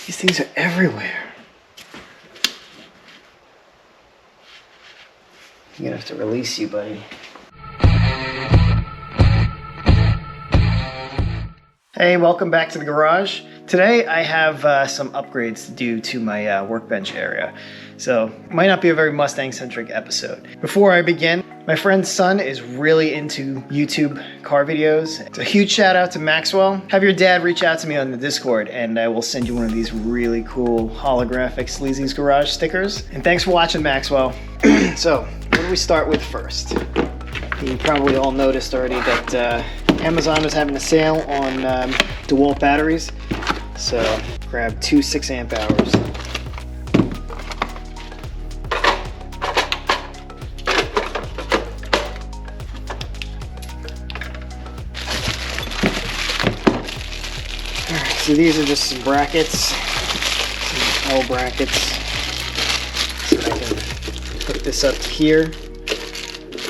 These things are everywhere. I'm gonna have to release you, buddy. Hey, welcome back to the garage. Today I have some upgrades to do to my workbench area. So, might not be a very Mustang-centric episode. Before I begin, my friend's son is really into YouTube car videos. So, a huge shout out to Maxwell. Have your dad reach out to me on the Discord and I will send you one of these really cool holographic Sleazy's Garage stickers. And thanks for watching, Maxwell. So, what do we start with first? You probably all noticed already that Amazon was having a sale on DEWALT batteries. So, grab 2 6-amp hours. Alright, so these are just some brackets, some L brackets. So I can hook this up here.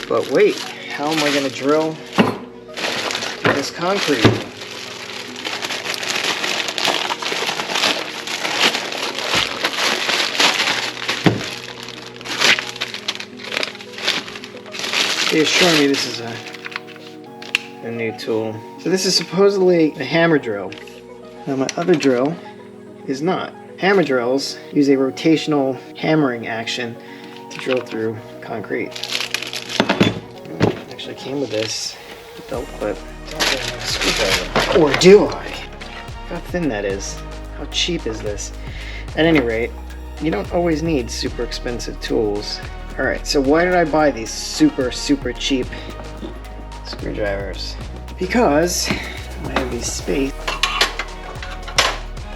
But wait, how am I going to drill this concrete? They assure me this is a new tool. So this is supposedly a hammer drill. Now my other drill is not. Hammer drills use a rotational hammering action to drill through concrete. Actually came with this belt clip. Don't have a screwdriver. Or do I? How thin that is. How cheap is this? At any rate, you don't always need super expensive tools. Alright, so why did I buy these super cheap screwdrivers? Because I have these space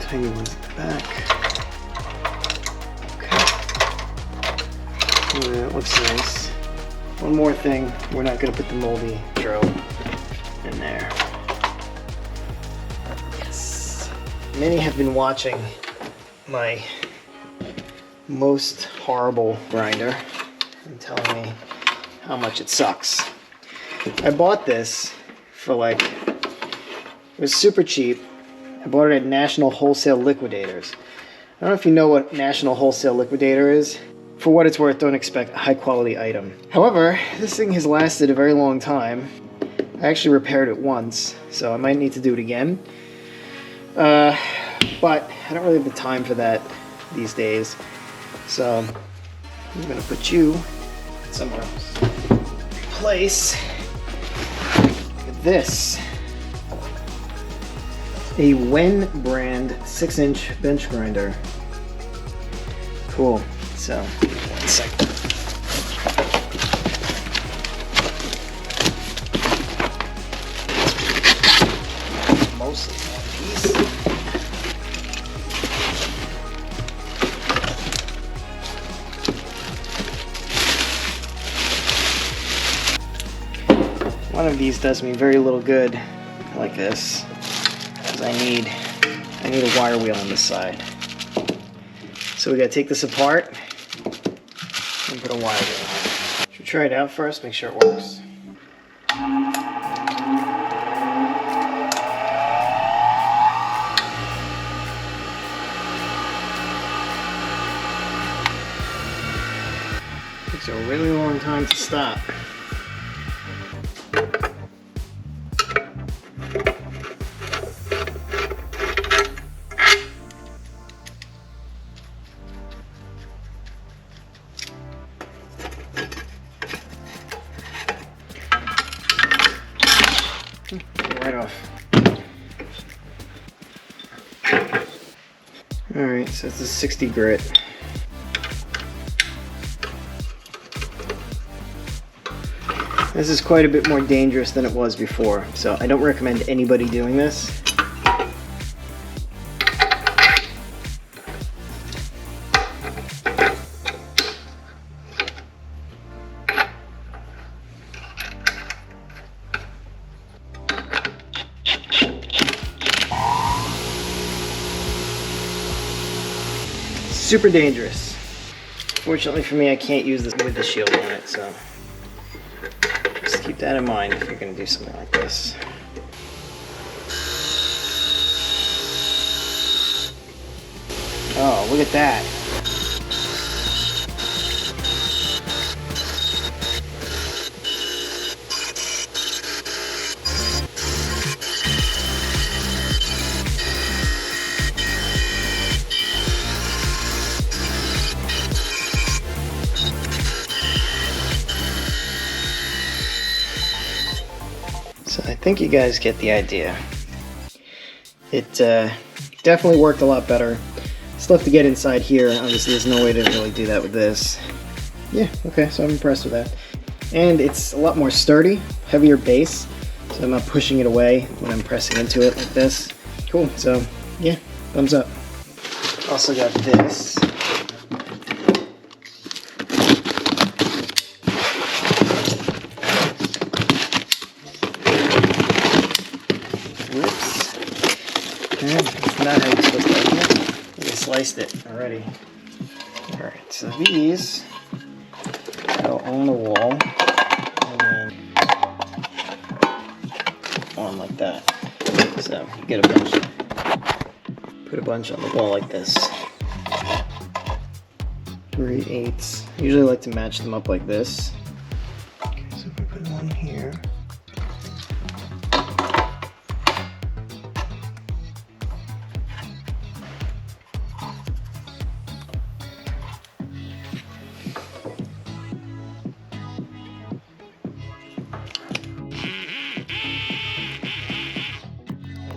tiny ones at the back. Okay. Oh, that looks nice. One more thing, we're not going to put the moldy drill in there. Yes. Many have been watching my most horrible grinder and telling me how much it sucks. I bought this for like, it was super cheap. I bought it at National Wholesale Liquidators. I don't know if you know what National Wholesale Liquidator is. For what it's worth, don't expect a high quality item. However, this thing has lasted a very long time. I actually repaired it once, so I might need to do it again. But I don't really have the time for that these days. So I'm gonna put you somewhere else. Replace this. A Wen brand 6-inch bench grinder. Cool. So, one second. Mostly one piece. One of these does me very little good, like this, because I need a wire wheel on this side. So we gotta take this apart and put a wire wheel on it. Should we try it out first, make sure it works? Takes a really long time to stop. Right off. Alright, so it's a 60 grit. This is quite a bit more dangerous than it was before, so I don't recommend anybody doing this. Super dangerous. Fortunately for me, I can't use this with the shield on it, so just keep that in mind if you're going to do something like this. Oh, look at that. So I think you guys get the idea. It definitely worked a lot better. Still have to get inside here. Obviously there's no way to really do that with this. Yeah, okay, so I'm impressed with that. And it's a lot more sturdy, heavier base, so I'm not pushing it away when I'm pressing into it like this. Cool, so yeah, thumbs up. Also got this. Whoops. That's not how you're supposed to open it. I sliced it already. Alright, so these go on the wall and then on like that. So you get a bunch, put a bunch on the wall like this. 3/8. Usually I like to match them up like this. Okay, so if we put one here.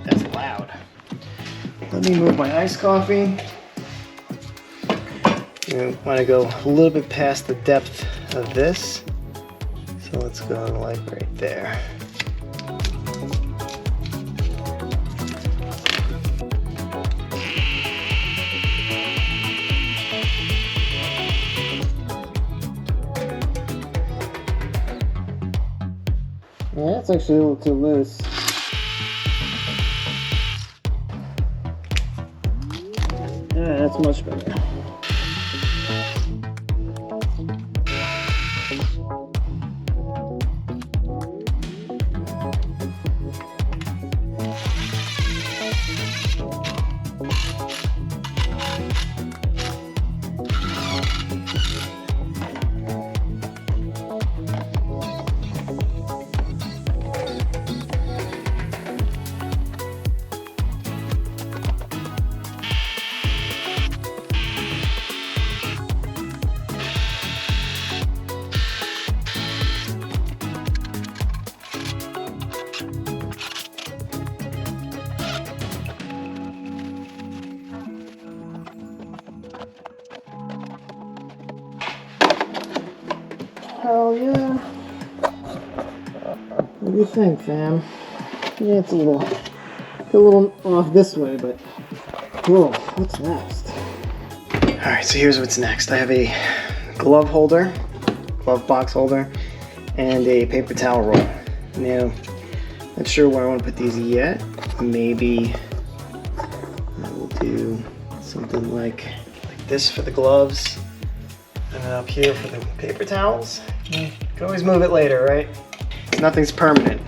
That's loud. Let me move my iced coffee. You want to go a little bit past the depth of this. So let's go like right there. Yeah, that's actually a little too loose. Yeah, that's much better. Hell yeah. What do you think, fam? Yeah, it's a little off this way, but whoa, what's next? Alright, so here's what's next. I have a glove holder, glove box holder, and a paper towel roll. Now, not sure where I want to put these yet. Maybe I will do something like this for the gloves. And then up here for the paper towels. You can always move it later, right? Nothing's permanent.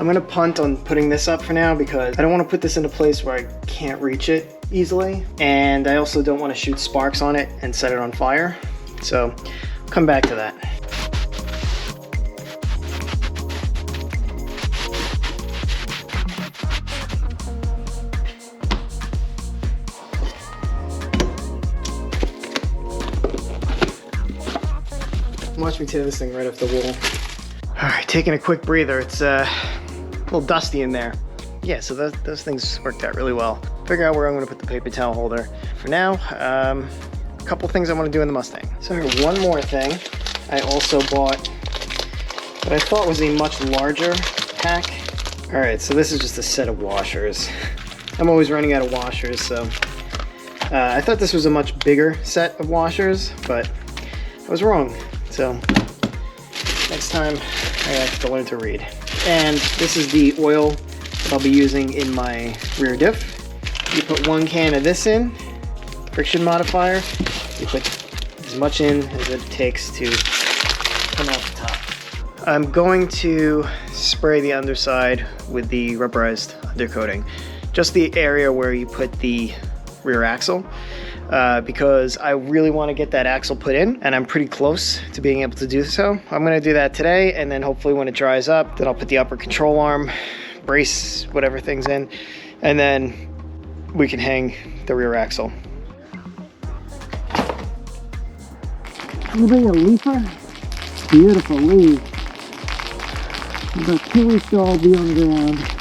I'm gonna punt on putting this up for now because I don't want to put this in a place where I can't reach it easily, and I also don't want to shoot sparks on it and set it on fire. So I'll come back to that. Watch me tear this thing right off the wall. All right, taking a quick breather. It's little dusty in there. Yeah, so those things worked out really well. Figure out where I'm gonna put the paper towel holder. For now, a couple things I wanna do in the Mustang. So here, one more thing. I also bought what I thought was a much larger pack. All right, so this is just a set of washers. I'm always running out of washers, so I thought this was a much bigger set of washers, but I was wrong. So next time I have to learn to read. And this is the oil that I'll be using in my rear diff. You put 1 can of this in, friction modifier. You put as much in as it takes to come out the top. I'm going to spray the underside with the rubberized undercoating. Just the area where you put the rear axle, because I really want to get that axle put in, and I'm pretty close to being able to do so. I'm going to do that today, and then hopefully when it dries up, then I'll put the upper control arm, brace whatever thing's in, and then we can hang the rear axle. I'm gonna bring a leafer. Beautiful leaf. About 2 weeks old, I'll be on the ground.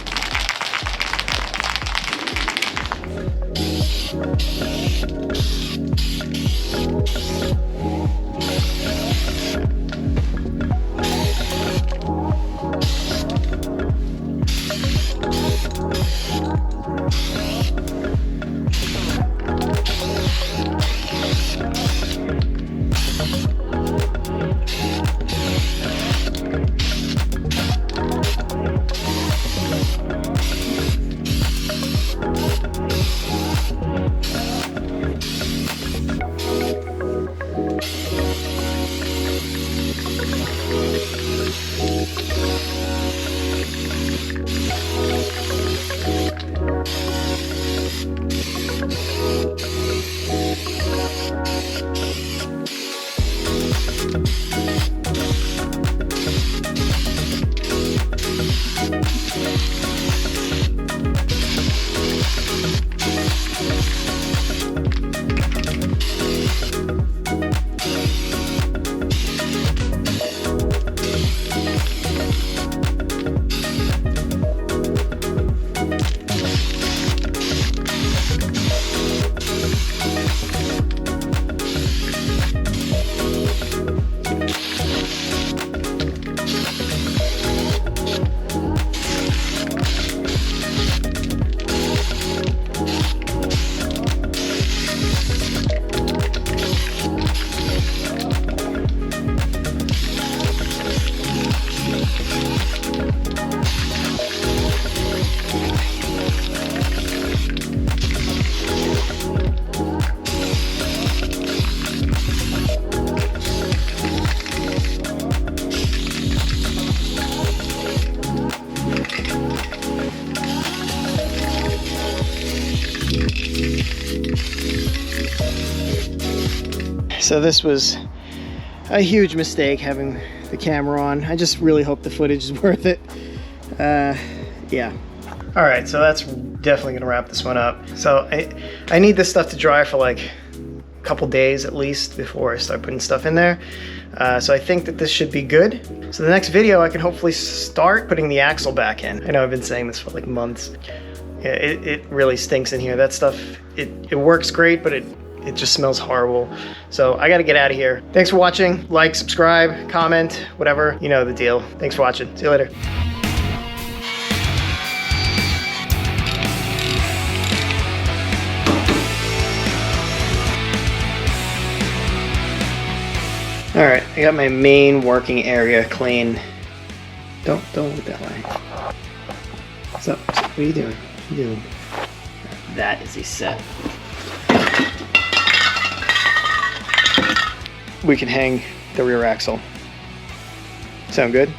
So this was a huge mistake having the camera on. I just really hope the footage is worth it. Yeah. All right, so that's definitely gonna wrap this one up. So I need this stuff to dry for like a couple days at least before I start putting stuff in there. So I think that this should be good. So the next video I can hopefully start putting the axle back in. I know I've been saying this for like months. Yeah, it really stinks in here. That stuff, it works great, but it just smells horrible. So I gotta get out of here. Thanks for watching. Like, subscribe, comment, whatever. You know the deal. Thanks for watching. See you later. All right, I got my main working area clean. Don't look that way. What's up? What are you doing? What are you doing? That is a set. We can hang the rear axle. Sound good?